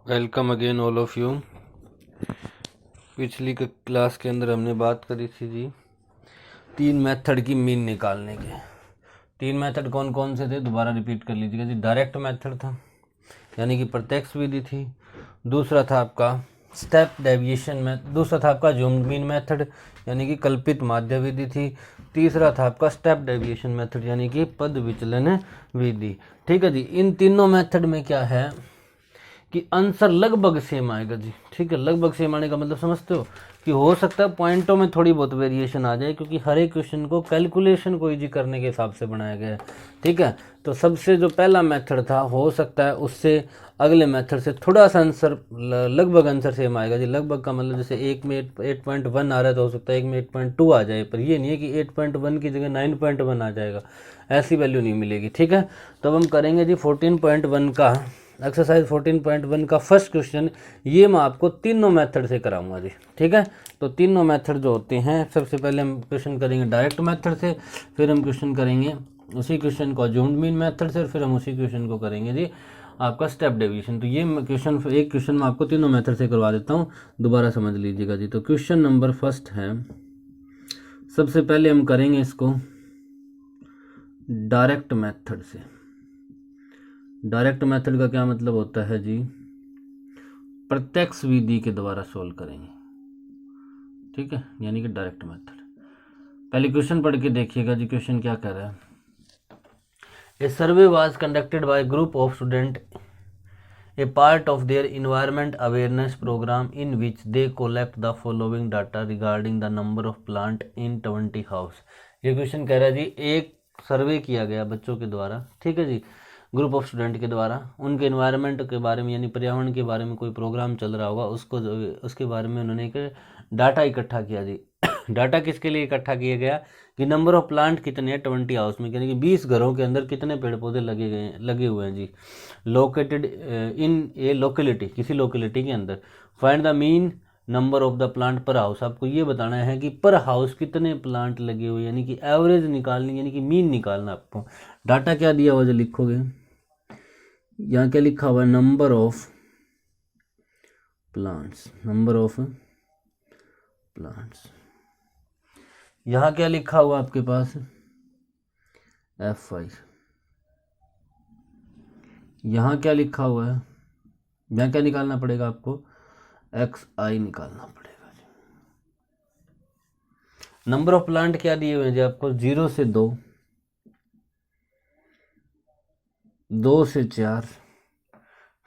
Welcome again all of you. पिछली class के अंदर हमने बात करी थी जी 3 मेथड की मीन निकालने के। 3 मेथड कौन कौन से थे दोबारा रिपीट कर लीजिएगा जी। डायरेक्ट मेथड था यानी कि प्रत्यक्ष विधि थी। दूसरा था आपका स्टेप डेविएशन में, दूसरा था आपका ज़ूम्ड मीन मेथड यानी कि कल्पित माध्य विधि थी। तीसरा था आपका स्टेप डेविएशन मेथड यानी कि पद विचलन विधि। ठीक है जी। इन तीनों मेथड में क्या है कि आंसर लगभग सेम आएगा जी। ठीक है, लगभग सेम आने का मतलब समझते हो कि हो सकता है पॉइंटों में थोड़ी बहुत वेरिएशन आ जाए, क्योंकि हर एक क्वेश्चन को कैलकुलेशन को इजी करने के हिसाब से बनाया गया है। ठीक है, तो सबसे जो पहला मेथड था हो सकता है उससे अगले मेथड से थोड़ा सा आंसर लगभग आंसर सेम आएगा जी। लगभग का मतलब जैसे एक में 8.1 आ रहा है तो हो सकता है एक में 8.2 आ जाए, पर ये नहीं है कि 8.1 की जगह 9.1 आ जाएगा, ऐसी वैल्यू नहीं मिलेगी। ठीक है, तो अब हम करेंगे जी 14.1 का एक्सरसाइज 14.1 का फर्स्ट क्वेश्चन। ये मैं आपको तीनों मेथड से कराऊंगा जी। ठीक है, तो तीनों मेथड जो होते हैं, सबसे पहले हम क्वेश्चन करेंगे डायरेक्ट मेथड से, फिर हम क्वेश्चन करेंगे उसी क्वेश्चन को ज़ूम्ड मीन मेथड से, फिर हम उसी क्वेश्चन को करेंगे जी आपका स्टेप डेविएशन। तो ये क्वेश्चन एक क्वेश्चन मैं आपको तीनों मेथड से करवा देता हूँ, दोबारा समझ लीजिएगा जी। तो क्वेश्चन नंबर फर्स्ट है, सबसे पहले हम करेंगे इसको डायरेक्ट मेथड से। डायरेक्ट मेथड का क्या मतलब होता है जी? प्रत्यक्ष विधि के द्वारा सोल्व करेंगे। ठीक है, यानी कि डायरेक्ट मेथड। पहले क्वेश्चन पढ़ के देखिएगा जी, क्वेश्चन क्या कह रहा है। A survey was conducted by group of student a part of their environment awareness programme in which they collect the following data regarding the number of plant in 20 house. ये question कह रहा है जी, एक सर्वे किया गया बच्चों के द्वारा, ठीक है जी, ग्रुप ऑफ स्टूडेंट के द्वारा, उनके इन्वायरमेंट के बारे में यानी पर्यावरण के बारे में कोई प्रोग्राम चल रहा होगा, उसके बारे में उन्होंने एक डाटा इकट्ठा किया जी। डाटा किसके लिए इकट्ठा किया गया कि नंबर ऑफ प्लांट कितने हैं 20 हाउस में, यानी कि 20 घरों के अंदर कितने पेड़ पौधे लगे हुए हैं जी, लोकेटेड इन ए लोकेलिटी, किसी लोकेलिटी के अंदर। Find the mean number of the plant पर हाउस, आपको ये बताना है कि पर हाउस कितने प्लांट लगे हुए, यानी कि एवरेज निकालनी, यानी कि मीन निकालना आपको। डाटा क्या दिया हुआ जो लिखोगे, यहाँ क्या लिखा हुआ है, number of plants, number of plants. यहाँ क्या लिखा हुआ आपके पास, F5। यहाँ क्या लिखा हुआ है, यहाँ क्या निकालना पड़ेगा आपको, XI निकालना पड़ेगा जी। नंबर ऑफ प्लांट क्या दिए हुए हैं जी आपको, 0 से 2, 2 से 4,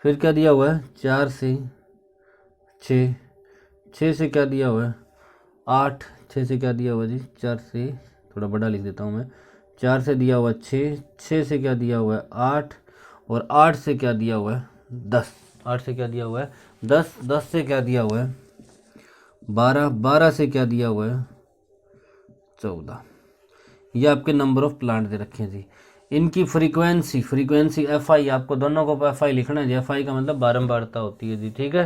फिर क्या दिया हुआ है 4 से 6, 6 से क्या दिया हुआ है 8, 6 से क्या दिया हुआ जी 4 से, थोड़ा बड़ा लिख देता हूँ मैं, 4 से दिया हुआ 6, 6 से क्या दिया हुआ है 8, और 8 से क्या दिया हुआ है 10, 8 से क्या दिया हुआ है 10, 10 से क्या दिया हुआ है 12, 12 से क्या दिया हुआ है 14। ये आपके नंबर ऑफ प्लांट दे रखे हैं जी। इनकी फ्रीक्वेंसी, फ्रीक्वेंसी FI, आपको दोनों को FI लिखना है जी। FI का मतलब बारंबारता होती है जी। ठीक है,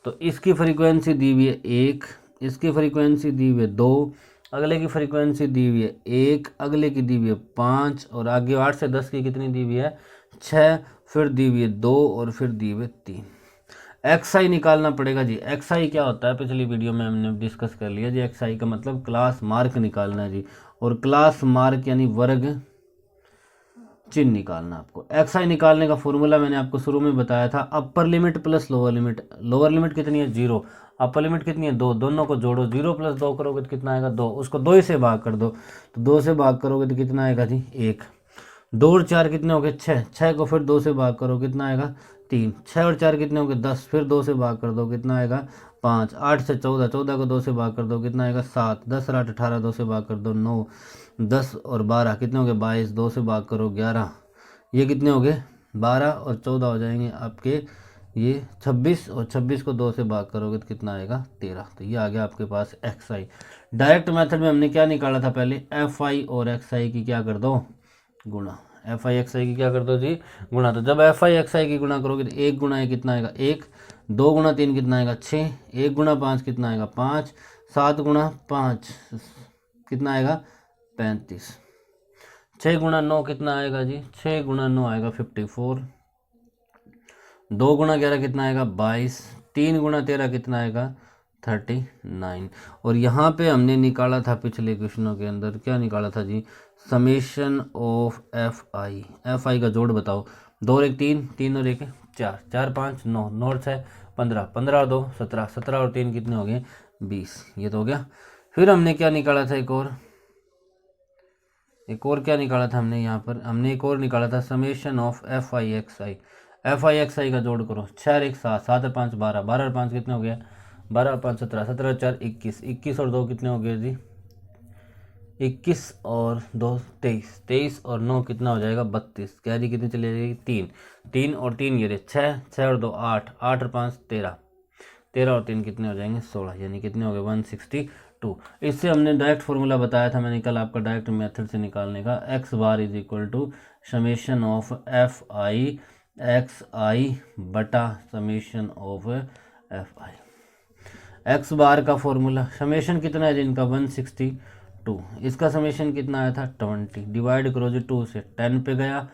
तो इसकी फ्रीक्वेंसी दी हुई है 1, इसकी फ्रीक्वेंसी दी हुई है 2, अगले की फ्रीक्वेंसी दी हुई है 1, अगले की दी हुई है 5, और आगे 8 से 10 की कितनी दी हुई है 6, फिर दी हुई है 2, और फिर दी हुई है 3। XI निकालना पड़ेगा जी। XI क्या होता है, पिछली वीडियो में हमने डिस्कस कर लिया जी। XI का मतलब क्लास मार्क निकालना है जी, और क्लास मार्क यानी वर्ग चिन्ह निकालना आपको। XI निकालने का फॉर्मूला मैंने आपको शुरू में बताया था, upper limit plus lower limit. Lower limit कितनी है 0, अपर लिमिट कितनी है 2, दोनों को जोड़ो, 0 + 2 करोगे तो कितना आएगा 2, उसको 2 से भाग कर दो, तो 2 से भाग करोगे तो कितना आएगा जी 1, 2 और 4 कितने हो गए 6, 6 को फिर 2 से भाग करो कितना आएगा 3, 6 और 4 कितने हो गए 10, फिर 2 से भाग कर दो कितना आएगा 5, 8 से 14, 14 को 2 से भाग कर दो कितना आएगा 7, 10 और 8 18, 2 से भाग कर दो 9, 10 और 12 कितने हो गए 22, 2 से भाग करो 11, ये कितने हो गए 12 और 14 हो जाएंगे आपके ये 26, और 26 को 2 से भाग करोगे तो कितना आएगा 13। तो ये आ गया आपके पास XI। डायरेक्ट मेथड में हमने क्या निकाला था पहले, FI और XI की क्या कर दो गुणा, FI XI की क्या कर दो जी गुणा। तो जब FI XI की गुणा करोगे तो 1 गुणा 1 कितना आएगा 1, 2 गुणा 3 कितना आएगा 6, 1 गुणा 5 कितना आएगा 5, 7 गुणा 5 कितना आएगा 35, 6 गुणा 9 कितना आएगा जी 6 गुणा 9 आएगा 54, 2 गुणा 11 कितना आएगा 22, 3 गुणा 13 कितना आएगा 39। और यहाँ पे हमने निकाला था पिछले क्वेश्चनों के अंदर, क्या निकाला था जी, समेशन ऑफ एफ आई का जोड़ बताओ। 2 और 1 3, 3 और 1 4, 4 5 9, 9 और 6 15, 15 और 2 17, 17 और 3 कितने हो गए 20, ये तो हो गया। फिर हमने क्या निकाला था, एक और क्या निकाला था हमने, यहाँ पर हमने एक और निकाला था summation of F I X I का जोड़ करो। 6 और 1 7, 7 और 5 12, 12 और 5 कितने हो गया 12 और 5 17, 17 और 4 21, 21 और 2 कितने हो गए जी 21 और 2 23, 23 और 9 कितना हो जाएगा 32, कैरी कितनी चली जाएगी 3, 3 और 3 ये 6, 6 और 2 8, 8 और 5 13, 13 और 3 कितने हो जाएंगे 16, यानी कितने हो गए 162। इससे हमने डायरेक्ट फार्मूला बताया था मैंने कल आपका डायरेक्ट मेथड से निकालने का, X bar is equal to summation of F I X I बटा summation of F I. X bar का फॉर्मूला समेशन कितना है जिनका 162, इसका समेशन कितना आया था 20, डिवाइड करो जी 2 से, 10 पे गया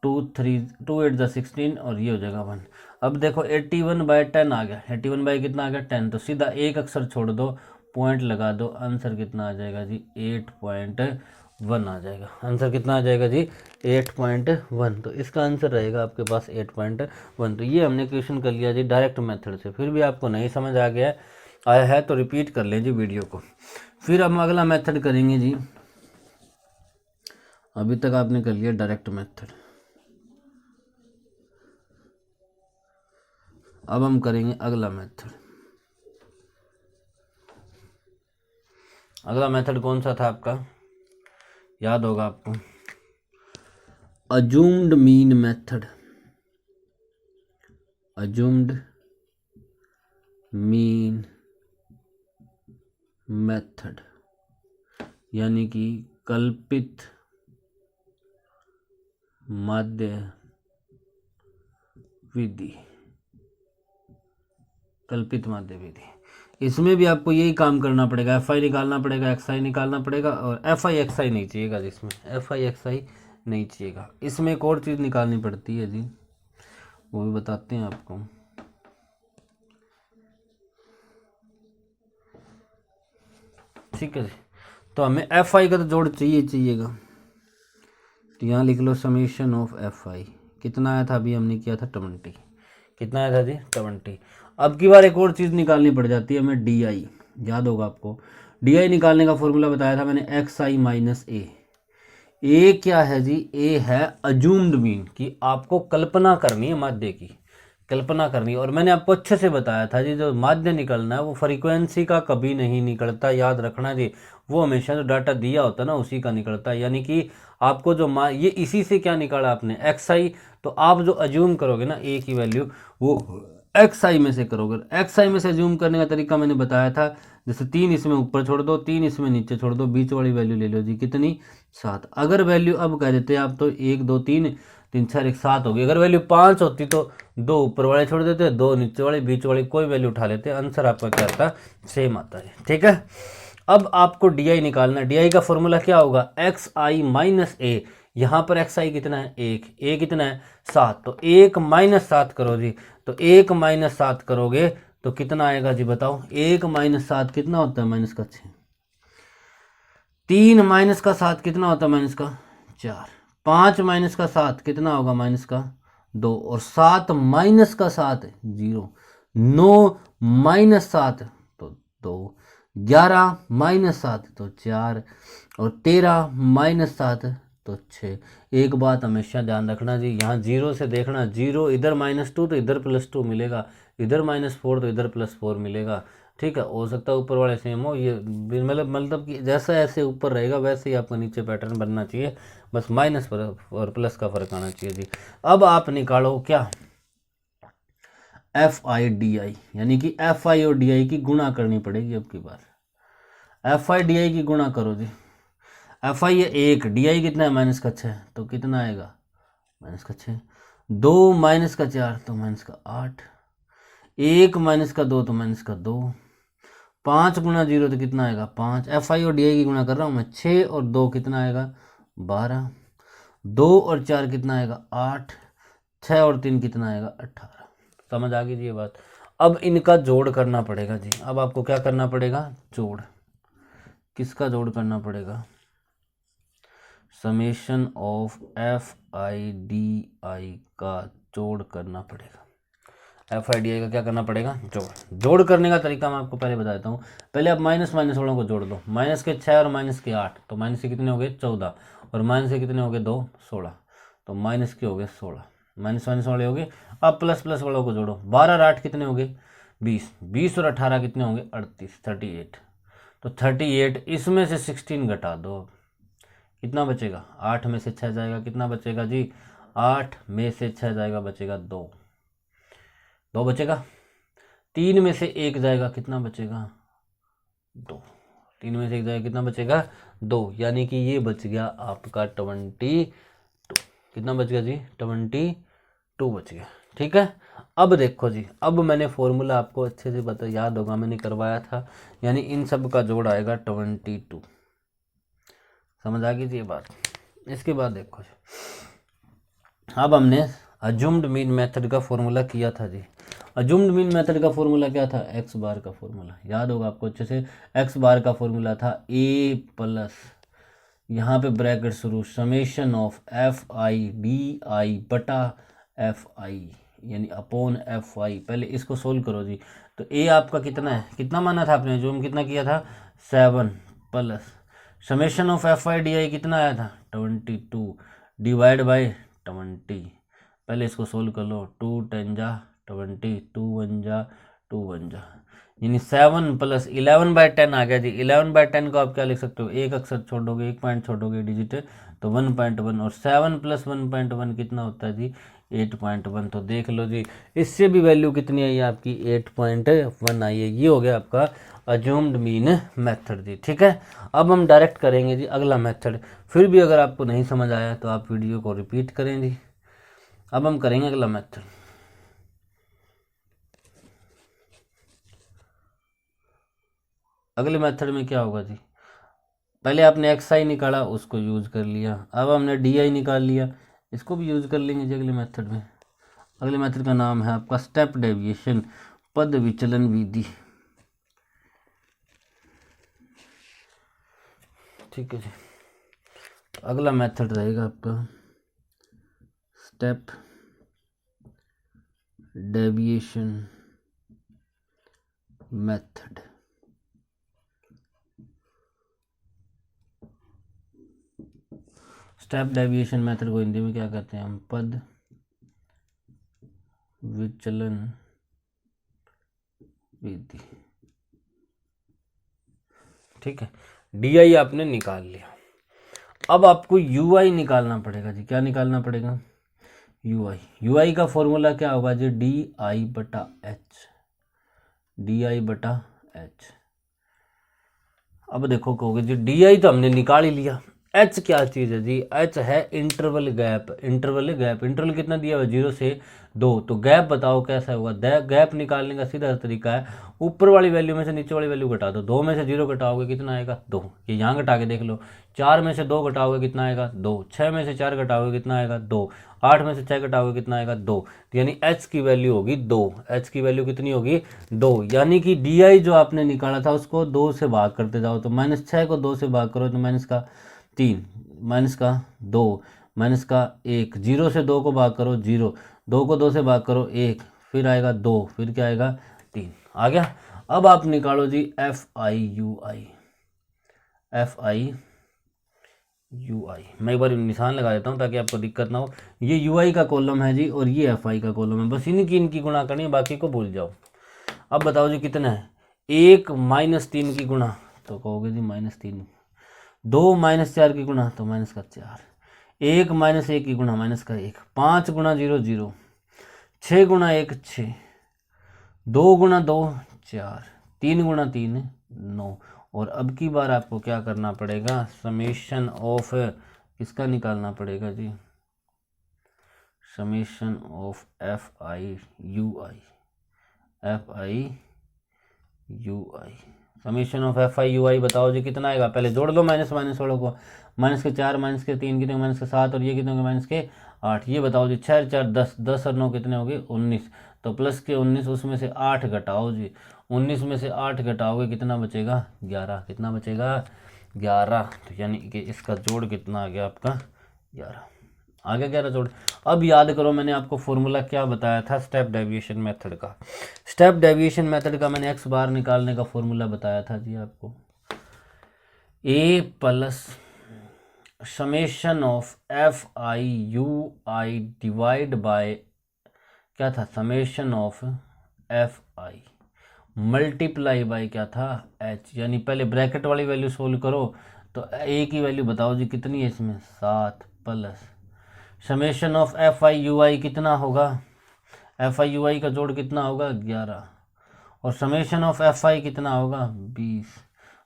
2 3 2 8 जा 16 और ये हो जाएगा 1। अब देखो 81/10 आ गया, 81 कितना आ गया 10, तो सीधा एक अक्षर छोड़ दो, पॉइंट लगा दो, आंसर कितना आ जाएगा जी 8.1 आ जाएगा। आंसर कितना आ जाएगा जी 8.1, तो इसका आंसर रहेगा आपके पास 8.1। तो ये हमने क्वेश्चन कर लिया जी डायरेक्ट मेथड से। फिर भी आपको नहीं समझ आया है तो रिपीट कर लें जी वीडियो को। फिर हम अगला मेथड करेंगे जी, अभी तक आपने कर लिया डायरेक्ट मेथड, अब हम करेंगे अगला मेथड। अगला मेथड कौन सा था आपका, याद होगा आपको, assumed mean method. Assumed mean method यानी कि कल्पित माध्य विधि, कल्पित माध्य विधि। इसमें भी आपको यही काम करना पड़ेगा, एफ आई निकालना पड़ेगा, एक्स आई निकालना पड़ेगा, और एफ आई एक्स आई नहीं चाहिएगा जिसमें, एफ आई एक्स आई नहीं चाहिएगा। इसमें एक और चीज़ निकालनी पड़ती है जी, वो भी बताते हैं आपको। ठीक है जी, तो हमें एफ आई का तो जोड़ चाहिएगा, तो यहाँ लिख लो समेशन ऑफ एफ आई कितना आया था, अभी हमने किया था 20, कितना आया था जी 20। अब की बार एक और चीज़ निकालनी पड़ जाती है हमें, डी आई, याद होगा आपको, डी आई निकालने का फॉर्मूला बताया था मैंने, एक्स आई माइनस ए क्या है जी, ए है अज्यूम्ड मीन, कि आपको कल्पना करनी है माध्य की, कल्पना करनी। और मैंने आपको अच्छे से बताया था जी, जो माध्य निकलना है वो फ्रीक्वेंसी का कभी नहीं निकलता, याद रखना जी, वो हमेशा जो डाटा दिया होता है ना उसी का निकलता है। यानी कि आपको जो ये इसी से क्या निकाला आपने एक्स आई, तो आप जो अज्यूम करोगे ना ए की वैल्यू वो एक्स आई में से करोगे। एक्स आई में से अज्यूम करने का तरीका मैंने बताया था, जैसे 3 इसमें ऊपर छोड़ दो, 3 इसमें नीचे छोड़ दो, बीच वाली वैल्यू ले लो जी कितनी 7। अगर वैल्यू अब कह देते आप तो 1 2 3 3 4 1 7 होगी। अगर वैल्यू 5 होती तो 2 ऊपर वाले छोड़ देते, 2 नीचे वाले, बीच वाले कोई वैल्यू उठा लेते, आंसर आपका क्या आता सेम आता है। ठीक है, अब आपको डी आई निकालना है। डी आई का फॉर्मूला क्या होगा, एक्स आई माइनस ए, यहाँ पर एक्स आई कितना है 1, ए कितना है 7, तो 1 माइनस 7 करो जी, तो 1 माइनस 7 करोगे तो कितना आएगा जी बताओ, 1 माइनस 7 कितना होता है माइनस का 6, 3 माइनस का 7 कितना होता है माइनस का 4, 5 माइनस का 7 कितना होगा माइनस का 2, और 7 माइनस का 7 0, 9 माइनस 7 तो 2, 11 माइनस 7 तो 4, और 13 माइनस 7 तो 6। एक बात हमेशा ध्यान रखना जी, यहाँ 0 से देखना, 0 इधर -2 तो इधर +2 मिलेगा, इधर -4 तो इधर +4 मिलेगा। ठीक है, हो सकता है ऊपर वाले सेम हो, ये मतलब कि जैसा ऐसे ऊपर रहेगा वैसे ही आपका नीचे पैटर्न बनना चाहिए, बस माइनस और प्लस का फर्क आना चाहिए जी। अब आप निकालो क्या, एफ आई डी आई, यानी कि एफ आई और डी आई की गुणा करनी पड़ेगी। अब की बार एफ आई डी आई की गुणा करो जी, एफ आई है 1, डी आई कितना है माइनस का 6, तो कितना आएगा माइनस का 6, 2 माइनस का 4 तो माइनस का 8, 1 माइनस का 2 तो माइनस का 2, 5 गुना 0 तो कितना आएगा 5। एफ आई और डी आई की गुणा कर रहा हूँ मैं, 6 और 2 कितना आएगा 12, 2 और 4 कितना आएगा 8, 6 और 3 कितना आएगा 18। समझ आ गई जी ये बात। अब इनका जोड़ करना पड़ेगा जी। अब आपको क्या करना पड़ेगा, जोड़। किसका जोड़ करना पड़ेगा, summation of F I D I का जोड़ करना पड़ेगा। एफ आई डी आई का क्या करना पड़ेगा, जोड़। जोड़ करने का तरीका मैं आपको पहले बता देता हूँ। पहले आप माइनस माइनस वालों को जोड़ दो, माइनस के 6 और माइनस के 8, तो माइनस के कितने हो गए 14, और माइनस के कितने हो गए 2, 16, तो माइनस के हो गए 16, माइनस माइनस वाले हो गए। अब प्लस प्लस वालों को जोड़ो, 12 और 8 कितने हो गए 20, 20 और 18 कितने होंगे 38, 38, तो 38, इसमें से 16 घटा दो, कितना बचेगा, 8 में से 6 जाएगा, कितना बचेगा जी 8 में से 6 जाएगा, बचेगा 2, 2 बचेगा। 3 में से 1 जाएगा, कितना बचेगा 2, 3 में से 1 जाएगा, कितना बचेगा 2, यानी कि ये बच गया आपका 22, कितना बच गया जी 22 बच गया। ठीक है, अब देखो जी, अब मैंने फॉर्मूला आपको अच्छे से बता याद होगा, मैंने करवाया था, यानी इन सब का जोड़ आएगा 22, समझ आ गई जी ये बात। इसके बाद देखो जी, अब हमने अज्यूम्ड मीन मेथड का फॉर्मूला किया था जी। अज्यूम्ड मीन मेथड का फॉर्मूला क्या था, एक्स बार का फॉर्मूला याद होगा आपको अच्छे से। एक्स बार का फॉर्मूला था ए प्लस, यहाँ पे ब्रैकेट शुरू, summation of F I D I बटा एफ आई, यानी अपॉन एफ आई। पहले इसको सोल्व करो जी। तो ए आपका कितना है, कितना माना था आपने, जो कितना किया था 7 plus summation of F I D I कितना आया था 22 डिवाइड बाई 20। पहले इसको सोल्व कर लो, 2 10 जा 20, 2 1 जा 2 1 जा, यानी 7 प्लस 11/10 आ गया जी। 11/10 को आप क्या लिख सकते हो, एक अक्षर छोड़ोगे, एक पॉइंट छोड़ोगे डिजिट, तो 1.1, और 7 प्लस 1.1 कितना होता है जी 8.1। तो देख लो जी, इससे भी वैल्यू कितनी आई है आपकी 8.1 आई है। ये हो गया आपका अज्यूम्ड मीन मेथड जी। ठीक है, अब हम डायरेक्ट करेंगे जी अगला मेथड। फिर भी अगर आपको नहीं समझ आया तो आप वीडियो को रिपीट करें जी। अब हम करेंगे अगला मेथड। अगले मेथड में क्या होगा जी, पहले आपने एक्स आई निकाला, उसको यूज कर लिया, अब हमने डी आई निकाल लिया, इसको भी यूज कर लेंगे जी अगले मेथड में। अगले मेथड का नाम है आपका स्टेप डेविएशन, पद विचलन विधि। ठीक है जी, अगला मेथड रहेगा आपका step deviation method. Step deviation method को हिंदी में क्या कहते हैं हम, पद विचलन विधि। ठीक है, डी आई आपने निकाल लिया, अब आपको यू आई निकालना पड़ेगा जी। क्या निकालना पड़ेगा, यू आई। यू आई का फॉर्मूला क्या होगा जी, डी आई बटा एच, डी आई बटा एच। अब देखो कहोगे जी डी आई तो हमने निकाल ही लिया, एच क्या चीज़ है जी, एच है interval gap. Interval gap, interval कितना दिया हुआ 0 से 2, तो गैप बताओ कैसा होगा। गैप निकालने का सीधा तरीका है, ऊपर वाली वैल्यू में से नीचे वाली वैल्यू घटा दो। 2 में से 0 घटाओगे कितना आएगा 2, ये यहाँ घटा के देख लो। 4 में से 2 घटाओगे कितना आएगा 2, 6 में से 4 घटाओगे कितना आएगा 2, 8 में से 6 घटाओगे कितना आएगा 2, यानी एच की वैल्यू होगी 2। एच की वैल्यू कितनी होगी 2, यानी कि डी आई जो आपने निकाला था उसको 2 से भाग करते जाओ, तो -6 को 2 से भाग करो तो माइनस का 3, माइनस का 2, माइनस का 1, 0 से 2 को भाग करो 0, 2 को 2 से भाग करो 1, फिर आएगा 2, फिर क्या आएगा 3, आ गया। अब आप निकालो जी F I U I, F I U I. मैं एक बार निशान लगा देता हूँ ताकि आपको दिक्कत ना हो। ये यू आई का कॉलम है जी और ये एफ आई का कॉलम है, बस इनकी गुणा करनी है, बाकी को भूल जाओ। अब बताओ जी कितना है, 1 -3 की गुणा, तो कहोगे जी -3, 2 -4 की गुणा, तो माइनस का 4, 1 -1 की गुणा, माइनस का 1, 5 गुणा 0 0, 6 गुणा 1 6, 2 गुणा 2 4, 3 गुणा 3 9। और अब की बार आपको क्या करना पड़ेगा, समेशन ऑफ किसका निकालना पड़ेगा जी, summation of F I U I, F I U I. Summation of F I U I बताओ जी कितना आएगा, पहले जोड़ लो माइनस माइनस वालों को, माइनस के 4, माइनस के 3 कितने, माइनस के 7, और ये कितने होंगे माइनस के 8। ये बताओ जी 6 4 10, 10 और 9 कितने हो गए 19, तो प्लस के 19, उसमें से 8 घटाओ जी, 19 में से 8 घटाओगे कितना बचेगा 11, कितना बचेगा 11। तो यानी कि इसका जोड़ कितना आ गया आपका 11, आ गया 11 जोड़। अब याद करो मैंने आपको फॉर्मूला क्या बताया था स्टेप डेविएशन मेथड का। स्टेप डेविएशन मेथड का मैंने x बार निकालने का फॉर्मूला बताया था जी आपको, a plus summation of F I U I divide by क्या था summation of F I multiply by क्या था एच। यानी पहले ब्रैकेट वाली वैल्यू सोल्व करो तो ए की वैल्यू बताओ जी कितनी है इसमें 7 plus summation of F I U I कितना होगा, एफ आई यू आई का जोड़ कितना होगा 11 और समेशन ऑफ एफ आई कितना होगा 20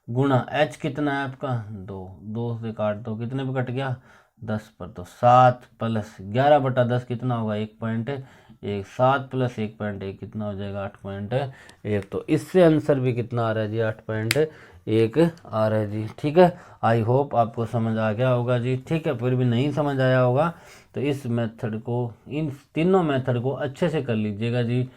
गुणा एच कितना है आपका 2, 2 से काट दो कितने पे कट गया 10 पर, तो 7 प्लस 11/10 कितना होगा 1.1, 7 प्लस 1.1 कितना हो जाएगा 8.1। तो इससे आंसर भी कितना आ रहा है जी 8.1 आ रहा है जी। ठीक है, आई होप आपको समझ आ गया होगा जी। ठीक है, फिर भी नहीं समझ आया होगा तो इस मेथड को, इन तीनों मेथड को अच्छे से कर लीजिएगा जी।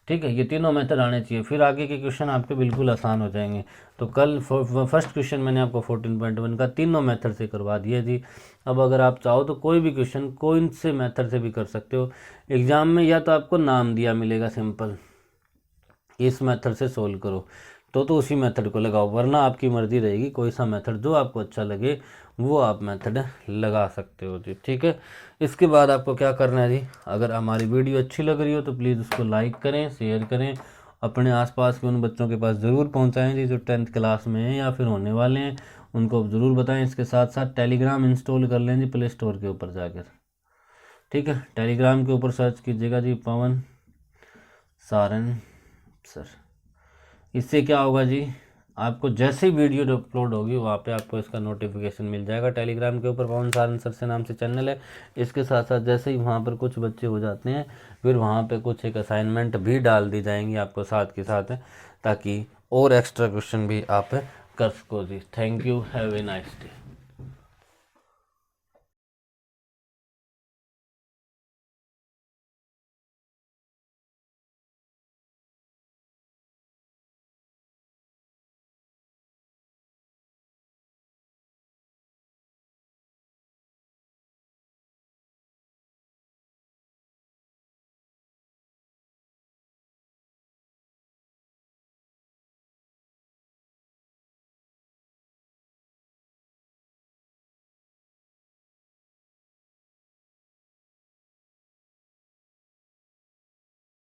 ठीक है, ये तीनों मेथड आने चाहिए, फिर आगे के क्वेश्चन आपके बिल्कुल आसान हो जाएंगे। तो कल फर्स्ट क्वेश्चन मैंने आपको 14.1 का तीनों मेथड से करवा दिया जी। अब अगर आप चाहो तो कोई भी क्वेश्चन कोई से मेथड से भी कर सकते हो एग्जाम में, या तो आपको नाम दिया मिलेगा सिंपल इस मेथड से सोल्व करो तो उसी मेथड को लगाओ, वरना आपकी मर्जी रहेगी, कोई सा मेथड जो आपको अच्छा लगे वो आप मेथड लगा सकते हो जी। ठीक है, इसके बाद आपको क्या करना है जी, अगर हमारी वीडियो अच्छी लग रही हो तो प्लीज़ उसको लाइक करें, शेयर करें, अपने आसपास के उन बच्चों के पास ज़रूर पहुंचाएं जी जो 10th क्लास में हैं या फिर होने वाले हैं, उनको ज़रूर बताएं। इसके साथ साथ टेलीग्राम इंस्टॉल कर लें जी प्ले स्टोर के ऊपर जाकर। ठीक है, टेलीग्राम के ऊपर सर्च कीजिएगा जी पवन सारन सर। इससे क्या होगा जी, आपको जैसे ही वीडियो अपलोड होगी वहाँ पे आपको इसका नोटिफिकेशन मिल जाएगा। टेलीग्राम के ऊपर पवन सारन सर से नाम से चैनल है। इसके साथ साथ जैसे ही वहाँ पर कुछ बच्चे हो जाते हैं फिर वहाँ पे कुछ एक असाइनमेंट भी डाल दी जाएंगी आपको साथ के साथ, ताकि और एक्स्ट्रा क्वेश्चन भी आप कर सको जी। Thank you, have a nice day.